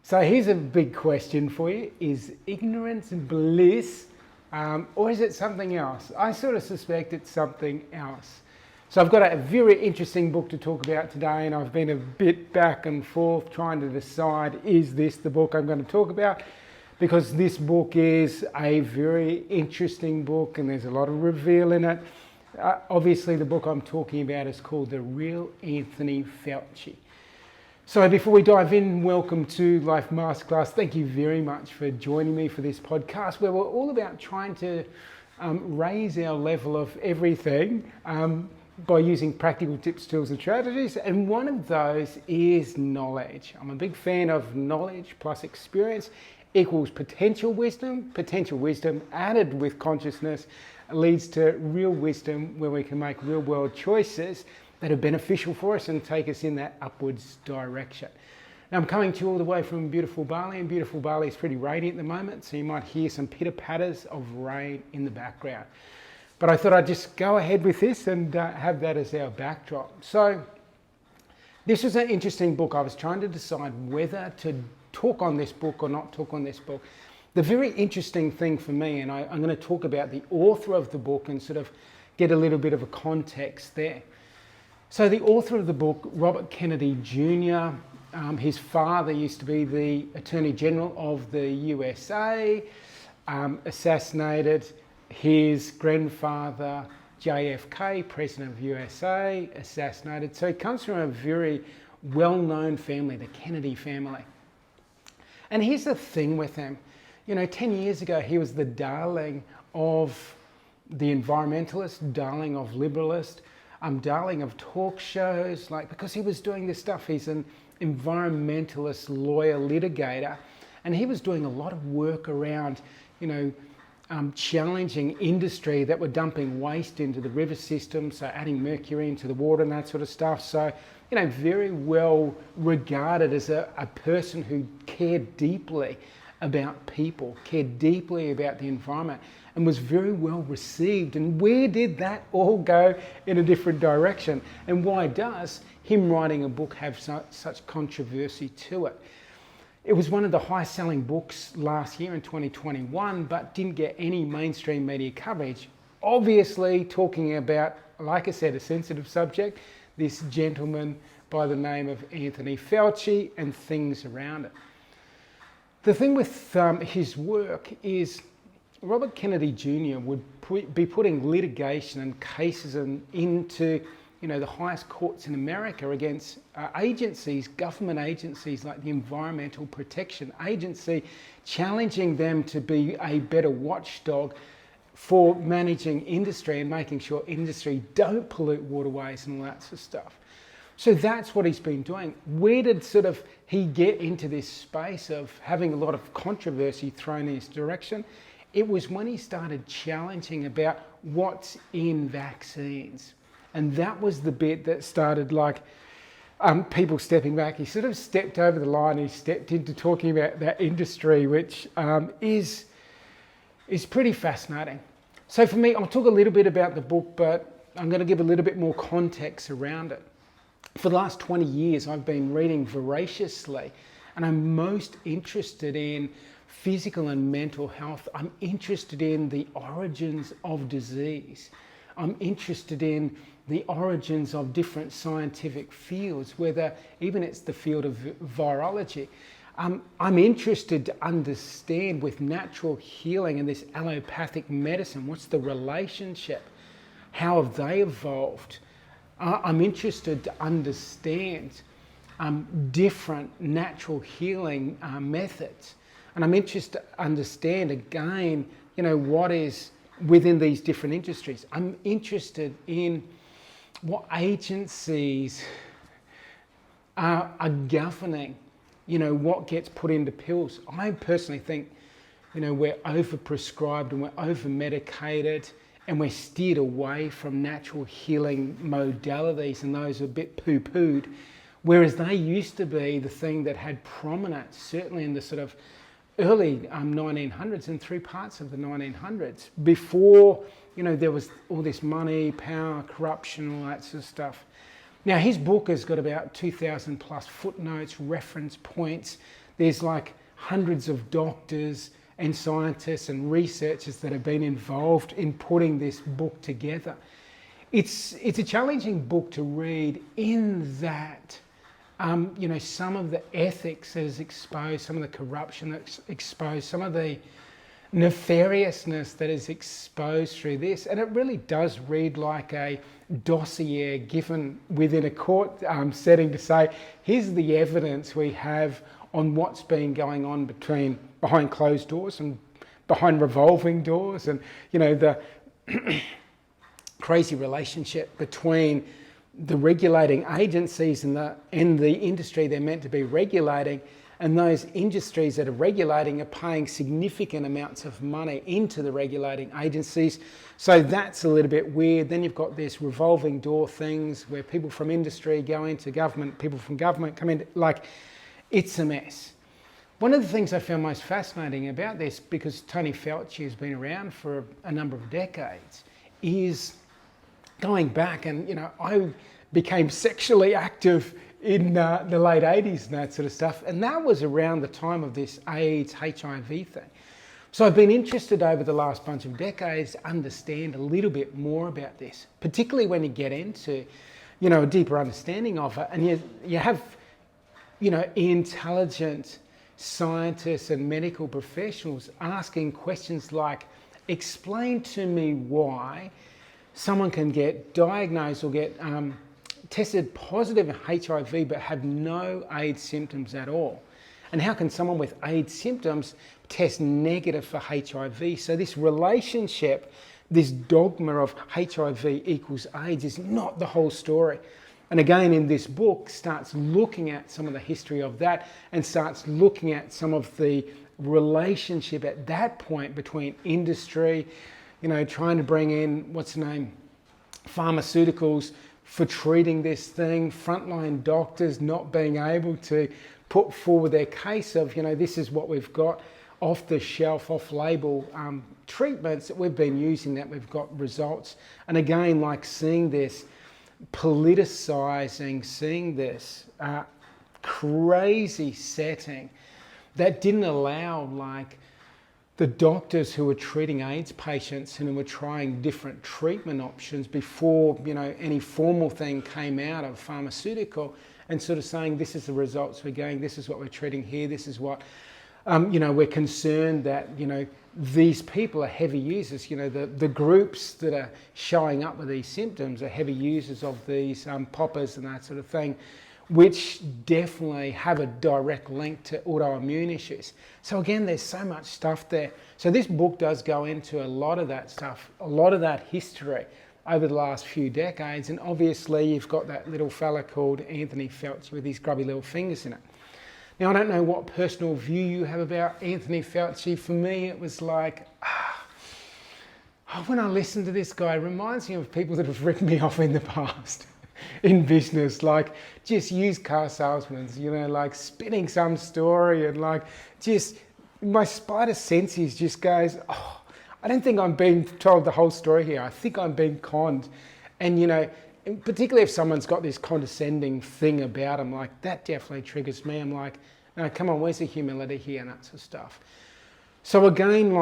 So here's a big question for you. Is ignorance bliss, or is it something else? I sort of suspect it's something else. So I've got a very interesting book to talk about today, and I've been a bit back and forth trying to decide, is this the book I'm going to talk about? Because this book is a very interesting book and there's a lot of reveal in it. Obviously the book I'm talking about is called The Real Anthony Fauci. So before we dive in, welcome to Life Masterclass. Thank you very much for joining me for this podcast where we're all about trying to raise our level of everything by using practical tips, tools and strategies. And one of those is knowledge. I'm a big fan of knowledge plus experience equals potential wisdom. Potential wisdom added with consciousness leads to real wisdom where we can make real world choices that are beneficial for us and take us in that upwards direction. Now I'm coming to you all the way from beautiful Bali, and beautiful Bali is pretty rainy at the moment, so you might hear some pitter-patters of rain in the background. But I thought I'd just go ahead with this and have that as our backdrop. So this was an interesting book. I was trying to decide whether to talk on this book or not talk on this book. The very interesting thing for me, and I'm going to talk about the author of the book and sort of get a little bit of a context there. So the author of the book, Robert Kennedy Jr., his father used to be the Attorney General of the USA, assassinated. His grandfather, JFK, President of USA, assassinated. So he comes from a very well-known family, the Kennedy family. And here's the thing with him. 10 years ago, he was the darling of the environmentalists, darling of liberalists, darling of talk shows, because he was doing this stuff. He's an environmentalist lawyer litigator, and he was doing a lot of work around, challenging industry that were dumping waste into the river system, so adding mercury into the water and that sort of stuff. So, very well regarded as a person who cared deeply about people, cared deeply about the environment, and was very well received. And where did that all go in a different direction? And why does him writing a book have such controversy to it? It was one of the highest selling books last year in 2021, but didn't get any mainstream media coverage. Obviously talking about, like I said, a sensitive subject, this gentleman by the name of Anthony Fauci and things around it. The thing with his work is Robert Kennedy Jr. would be putting litigation and cases into the highest courts in America against agencies, government agencies like the Environmental Protection Agency, challenging them to be a better watchdog for managing industry and making sure industry don't pollute waterways and all that sort of stuff. So that's what he's been doing. Where did he get into this space of having a lot of controversy thrown in his direction? It was when he started challenging about what's in vaccines. And that was the bit that started people stepping back. He sort of stepped over the line. He stepped into talking about that industry, which is pretty fascinating. So for me, I'll talk a little bit about the book, but I'm going to give a little bit more context around it. For the last 20 years, I've been reading voraciously, and I'm most interested in physical and mental health. I'm interested in the origins of disease. I'm interested in the origins of different scientific fields, whether even it's the field of virology. I'm interested to understand with natural healing and this allopathic medicine, what's the relationship? How have they evolved? I'm interested to understand different natural healing methods. And I'm interested to understand again, what is within these different industries. I'm interested in what agencies are governing, what gets put into pills. I personally think, we're overprescribed and we're over-medicated and we're steered away from natural healing modalities, and those are a bit poo-pooed, whereas they used to be the thing that had prominence, certainly in the sort of early 1900s and through parts of the 1900s, before there was all this money, power, corruption, all that sort of stuff. Now, his book has got about 2,000 plus footnotes, reference points. There's like hundreds of doctors and scientists and researchers that have been involved in putting this book together. It's a challenging book to read in that, some of the ethics that is exposed, some of the corruption that's exposed, some of the nefariousness that is exposed through this. And it really does read like a dossier given within a court setting to say, here's the evidence we have on what's been going on behind closed doors and behind revolving doors, and the crazy relationship between the regulating agencies and the industry they're meant to be regulating, and those industries that are regulating are paying significant amounts of money into the regulating agencies. So that's a little bit weird. Then you've got this revolving door things where people from industry go into government, people from government come in, it's a mess. One of the things I found most fascinating about this, because Tony Fauci has been around for a number of decades, is going back, and I became sexually active in the late 80s and that sort of stuff, and that was around the time of this AIDS, HIV thing. So I've been interested over the last bunch of decades to understand a little bit more about this, particularly when you get into, a deeper understanding of it, and you have, intelligent scientists and medical professionals asking questions like, explain to me why someone can get diagnosed or get tested positive in HIV but have no AIDS symptoms at all. And how can someone with AIDS symptoms test negative for HIV? So this relationship, this dogma of HIV equals AIDS is not the whole story. And again, in this book, starts looking at some of the history of that and starts looking at some of the relationship at that point between industry, trying to bring in, pharmaceuticals for treating this thing, frontline doctors not being able to put forward their case of, this is what we've got, off-the-shelf, off-label treatments that we've been using, that we've got results. And again, seeing this politicizing, seeing this crazy setting that didn't allow the doctors who were treating AIDS patients and who were trying different treatment options before any formal thing came out of pharmaceutical, and sort of saying, this is the results we're getting, this is what we're treating here, this is what we're concerned that these people are heavy users. The groups that are showing up with these symptoms are heavy users of these poppers and that sort of thing, which definitely have a direct link to autoimmune issues. So again, there's so much stuff there. So this book does go into a lot of that stuff, a lot of that history over the last few decades. And obviously you've got that little fella called Anthony Fauci with his grubby little fingers in it. Now, I don't know what personal view you have about Anthony Fauci. For me, it was when I listen to this guy, it reminds me of people that have written me off in the past. In business, just used car salesmen, spinning some story, and just my spider senses just goes, I don't think I'm being told the whole story here. I think I'm being conned. And particularly if someone's got this condescending thing about them, that definitely triggers me. I'm like, no, come on, where's the humility here, and that sort of stuff. So again,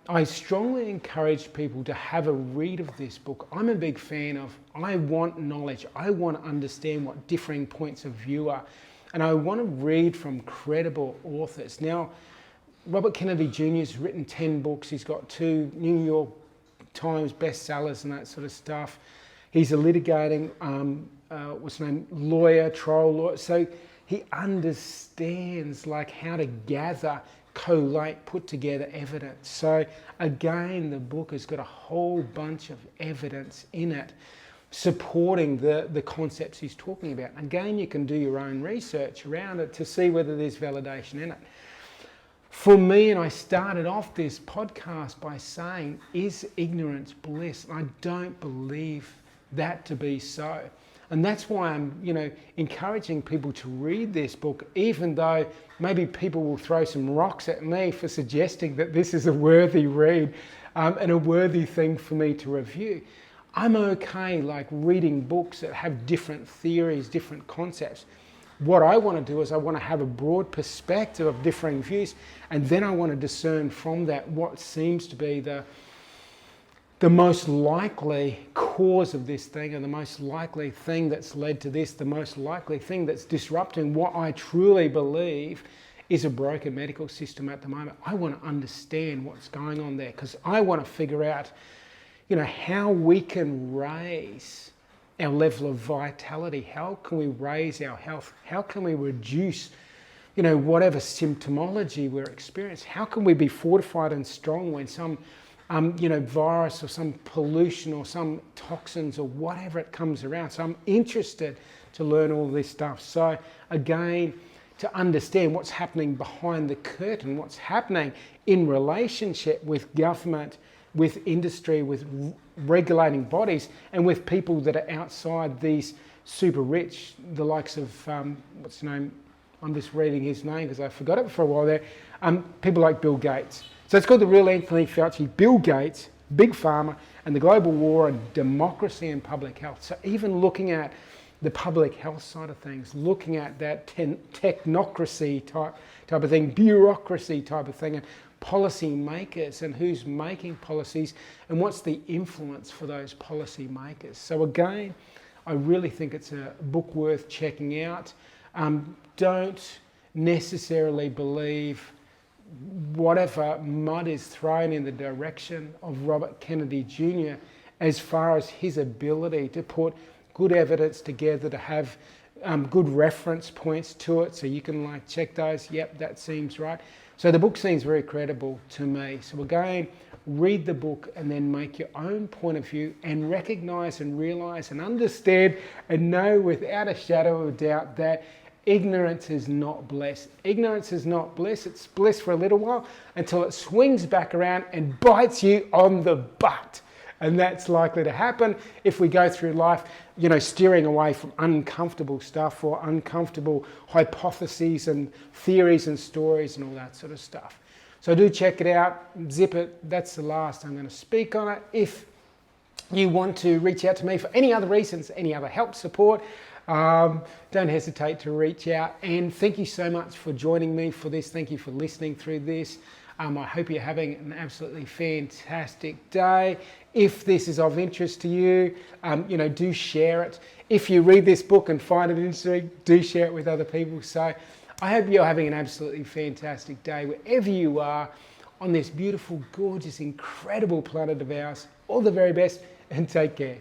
I strongly encourage people to have a read of this book. I'm a big fan of, I want knowledge. I want to understand what differing points of view are. And I want to read from credible authors. Now, Robert Kennedy Jr. has written 10 books. He's got 2 New York Times bestsellers and that sort of stuff. He's a litigating, lawyer, trial lawyer. So he understands how to gather, collate, put together evidence. So again, the book has got a whole bunch of evidence in it supporting the concepts he's talking about. Again, you can do your own research around it to see whether there's validation in it. For me, and I started off this podcast by saying, is ignorance bliss? I don't believe that to be so. And that's why I'm, encouraging people to read this book, even though maybe people will throw some rocks at me for suggesting that this is a worthy read and a worthy thing for me to review. I'm okay like reading books that have different theories, different concepts. What I want to do is I want to have a broad perspective of differing views, and then I want to discern from that what seems to be the most likely cause of this thing, or the most likely thing that's led to this, the most likely thing that's disrupting what I truly believe is a broken medical system at the moment. I want to understand what's going on there, because I want to figure out, how we can raise our level of vitality. How can we raise our health? How can we reduce, whatever symptomology we're experiencing? How can we be fortified and strong when some virus or some pollution or some toxins or whatever it comes around? So I'm interested to learn all this stuff. So again, to understand what's happening behind the curtain, what's happening in relationship with government, with industry, with regulating bodies, and with people that are outside these super rich, the likes of, what's his name? I'm just reading his name because I forgot it for a while there. People like Bill Gates. So it's called The Real Anthony Fauci, Bill Gates, Big Pharma, and the global war on democracy and public health. So even looking at the public health side of things, looking at that technocracy type of thing, bureaucracy type of thing, and policy makers and who's making policies and what's the influence for those policy makers. So again, I really think it's a book worth checking out. Don't necessarily believe whatever mud is thrown in the direction of Robert Kennedy Jr. as far as his ability to put good evidence together, to have good reference points to it, so you can check those. Yep, that seems right. So the book seems very credible to me. So again, read the book and then make your own point of view and recognize and realize and understand and know without a shadow of doubt that ignorance is not bliss. Ignorance is not bliss. It's bliss for a little while until it swings back around and bites you on the butt. And that's likely to happen if we go through life, steering away from uncomfortable stuff or uncomfortable hypotheses and theories and stories and all that sort of stuff. So do check it out, zip it. That's the last I'm going to speak on it. If you want to reach out to me for any other reasons, any other help, support, don't hesitate to reach out. And thank you so much for joining me for this. Thank you for listening through this. I hope you're having an absolutely fantastic day. If this is of interest to you, do share it. If you read this book and find it interesting, do share it with other people. So I hope you're having an absolutely fantastic day wherever you are on this beautiful, gorgeous, incredible planet of ours. All the very best and take care.